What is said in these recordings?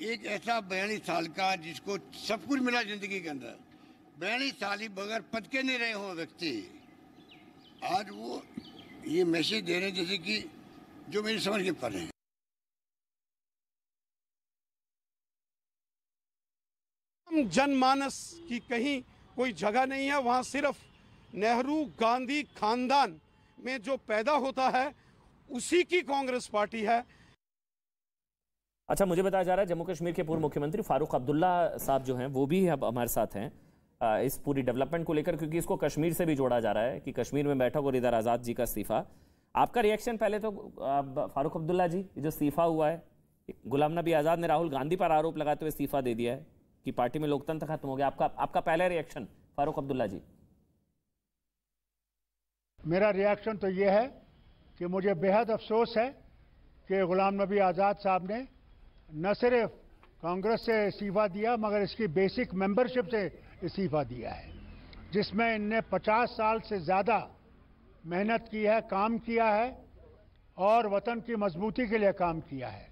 एक ऐसा 42 साल का जिसको सब कुछ मिला जिंदगी के अंदर, 42 साल ही बगैर पद के नहीं रहे हो व्यक्ति, आज वो ये मैसेज दे रहे हैं जैसे कि जो मेरी समझ के परे हैं। जनमानस की कहीं कोई जगह नहीं है, वहाँ सिर्फ नेहरू गांधी खानदान में जो पैदा होता है उसी की कांग्रेस पार्टी है। अच्छा, मुझे बताया जा रहा है जम्मू कश्मीर के पूर्व मुख्यमंत्री फारूक अब्दुल्ला साहब जो हैं वो भी अब हमारे साथ हैं इस पूरी डेवलपमेंट को लेकर, क्योंकि इसको कश्मीर से भी जोड़ा जा रहा है कि कश्मीर में बैठक और इधर आज़ाद जी का इस्तीफा। आपका रिएक्शन पहले तो फारूक अब्दुल्ला जी, जो इस्तीफा हुआ है, गुलाम नबी आज़ाद ने राहुल गांधी पर आरोप लगाते हुए इस्तीफा दे दिया है कि पार्टी में लोकतंत्र खत्म हो गया। आपका पहला रिएक्शन फारूक अब्दुल्ला जी? मेरा रिएक्शन तो ये है कि मुझे बेहद अफसोस है कि गुलाम नबी आज़ाद साहब ने न सिर्फ कांग्रेस से इस्तीफा दिया मगर इसकी बेसिक मेंबरशिप से इस्तीफा दिया है, जिसमें इनने 50 साल से ज़्यादा मेहनत की है, काम किया है और वतन की मजबूती के लिए काम किया है।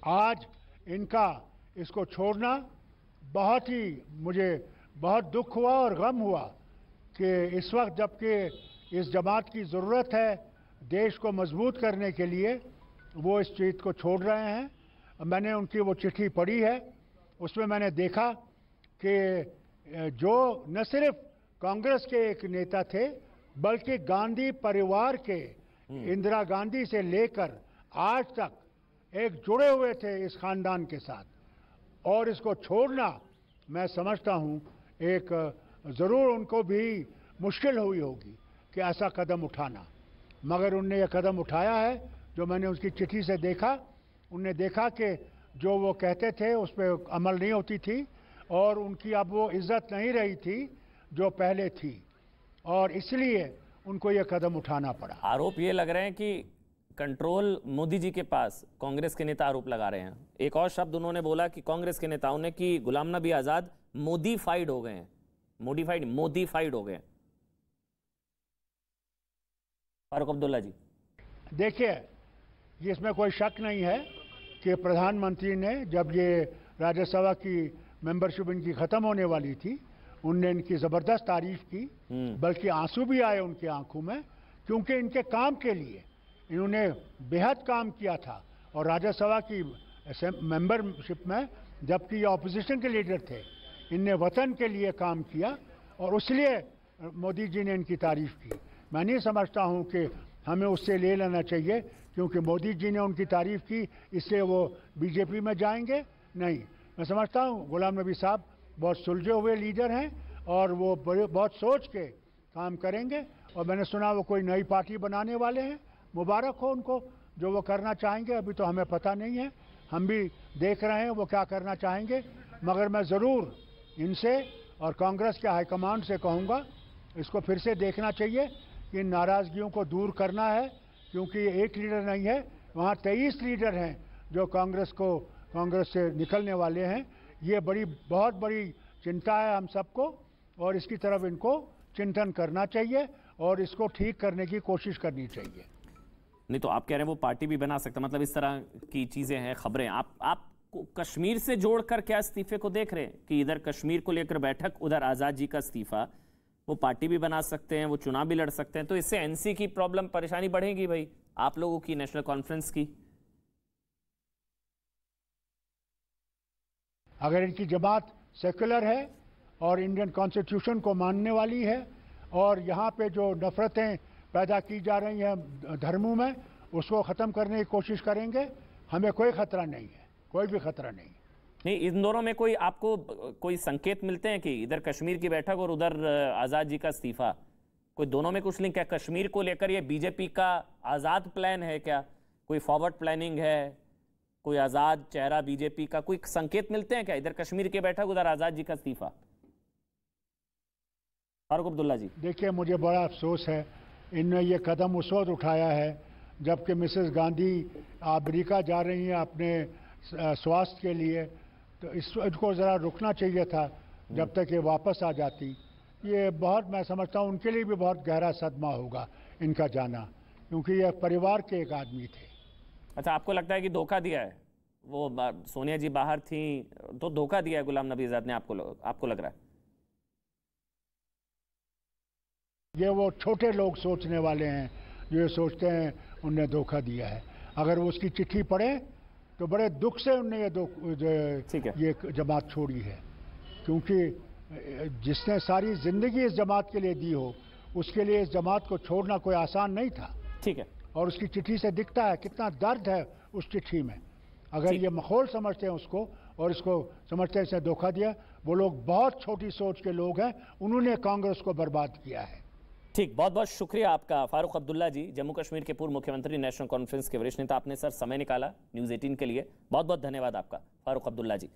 आज इनका इसको छोड़ना बहुत ही, मुझे बहुत दुख हुआ और गम हुआ कि इस वक्त जबकि इस जमात की ज़रूरत है देश को मजबूत करने के लिए, वो इस चीज़ को छोड़ रहे हैं। मैंने उनकी वो चिट्ठी पढ़ी है, उसमें मैंने देखा कि जो न सिर्फ कांग्रेस के एक नेता थे बल्कि गांधी परिवार के, इंदिरा गांधी से लेकर आज तक एक जुड़े हुए थे इस खानदान के साथ, और इसको छोड़ना मैं समझता हूँ एक ज़रूर उनको भी मुश्किल हुई होगी कि ऐसा कदम उठाना, मगर उनने ये कदम उठाया है। जो मैंने उसकी चिट्ठी से देखा, उनने देखा कि जो वो कहते थे उस पर अमल नहीं होती थी और उनकी अब वो इज्जत नहीं रही थी जो पहले थी, और इसलिए उनको ये कदम उठाना पड़ा। आरोप ये लग रहे हैं कि कंट्रोल मोदी जी के पास कांग्रेस के नेता आरोप लगा रहे हैं। एक और शब्द उन्होंने बोला कि कांग्रेस के नेताओं ने कि गुलाम नबी आज़ाद मोदीफाइड हो गए हैं, मोदीफाइड हो गए हैं। फारूक अब्दुल्ला जी, देखिए, इसमें कोई शक नहीं है कि प्रधानमंत्री ने जब ये राज्यसभा की मेंबरशिप इनकी ख़त्म होने वाली थी, उनने इनकी ज़बरदस्त तारीफ की, बल्कि आंसू भी आए उनकी आंखों में, क्योंकि इनके काम के लिए इन्होंने बेहद काम किया था। और राज्यसभा की मेंबरशिप में जबकि ये ऑपोजिशन के लीडर थे, इनने वतन के लिए काम किया और इसलिए मोदी जी ने इनकी तारीफ की। मैं नहीं समझता हूँ कि हमें उससे ले लेना चाहिए क्योंकि मोदी जी ने उनकी तारीफ की इसलिए वो बीजेपी में जाएंगे, नहीं। मैं समझता हूँ गुलाम नबी साहब बहुत सुलझे हुए लीडर हैं और वो बहुत सोच के काम करेंगे, और मैंने सुना वो कोई नई पार्टी बनाने वाले हैं। मुबारक हो उनको, जो वो करना चाहेंगे। अभी तो हमें पता नहीं है, हम भी देख रहे हैं वो क्या करना चाहेंगे, मगर मैं ज़रूर इनसे और कांग्रेस के हाईकमांड से कहूँगा इसको फिर से देखना चाहिए कि इन नाराज़गियों को दूर करना है, क्योंकि एक लीडर नहीं है, वहाँ 23 लीडर हैं जो कांग्रेस से निकलने वाले हैं। ये बहुत बड़ी चिंता है हम सबको, और इसकी तरफ इनको चिंतन करना चाहिए और इसको ठीक करने की कोशिश करनी चाहिए। नहीं तो आप कह रहे हैं वो पार्टी भी बना सकता, मतलब इस तरह की चीज़ें हैं, खबरें। आप कश्मीर से जोड़कर क्या इस्तीफे को देख रहे हैं कि इधर कश्मीर को लेकर बैठक, उधर आज़ाद जी का इस्तीफा, वो पार्टी भी बना सकते हैं, वो चुनाव भी लड़ सकते हैं, तो इससे एनसी की प्रॉब्लम, परेशानी बढ़ेगी भाई आप लोगों की, नेशनल कॉन्फ्रेंस की। अगर इनकी जमात सेकुलर है और इंडियन कॉन्स्टिट्यूशन को मानने वाली है और यहाँ पे जो नफरतें पैदा की जा रही हैं धर्मों में, उसको ख़त्म करने की कोशिश करेंगे, हमें कोई ख़तरा नहीं है, कोई भी ख़तरा नहीं। नहीं, इन दोनों में कोई आपको कोई संकेत मिलते हैं कि इधर कश्मीर की बैठक और उधर आज़ाद जी का इस्तीफा, कोई दोनों में कुछ लिंक है? कश्मीर को लेकर ये बीजेपी का आज़ाद प्लान है क्या, कोई फॉरवर्ड प्लानिंग है, कोई आज़ाद चेहरा बीजेपी का, कोई संकेत मिलते हैं क्या? इधर कश्मीर की बैठक, उधर आज़ाद जी का इस्तीफा। फारूक अब्दुल्ला जी, देखिए, मुझे बड़ा अफसोस है इनने ये कदम उस वक्त उठाया है जबकि मिसेस गांधी अमेरिका जा रही हैं अपने स्वास्थ्य के लिए, तो इसको ज़रा रुकना चाहिए था जब तक ये वापस आ जाती। ये बहुत, मैं समझता हूँ उनके लिए भी बहुत गहरा सदमा होगा इनका जाना, क्योंकि ये परिवार के एक आदमी थे। अच्छा, आपको लगता है कि धोखा दिया है सोनिया जी बाहर थी तो धोखा दिया है गुलाम नबी आजाद ने, आपको लग रहा है? ये वो छोटे लोग सोचने वाले हैं जो ये सोचते हैं उनने धोखा दिया है। अगर वो उसकी चिट्ठी पढ़े तो बड़े दुख से उनने ये जमात छोड़ी है, क्योंकि जिसने सारी जिंदगी इस जमात के लिए दी हो उसके लिए इस जमात को छोड़ना कोई आसान नहीं था। ठीक है। और उसकी चिट्ठी से दिखता है कितना दर्द है उस चिट्ठी में। अगर ये मखौल समझते हैं उसको और इसको समझते हैं इसने धोखा दिया, वो लोग बहुत छोटी सोच के लोग हैं, उन्होंने कांग्रेस को बर्बाद किया है। ठीक, बहुत बहुत शुक्रिया आपका फारूक अब्दुल्ला जी, जम्मू कश्मीर के पूर्व मुख्यमंत्री, नेशनल कॉन्फ्रेंस के वरिष्ठ नेता। आपने सर समय निकाला न्यूज़ 18 के लिए, बहुत बहुत धन्यवाद आपका फारूक अब्दुल्ला जी।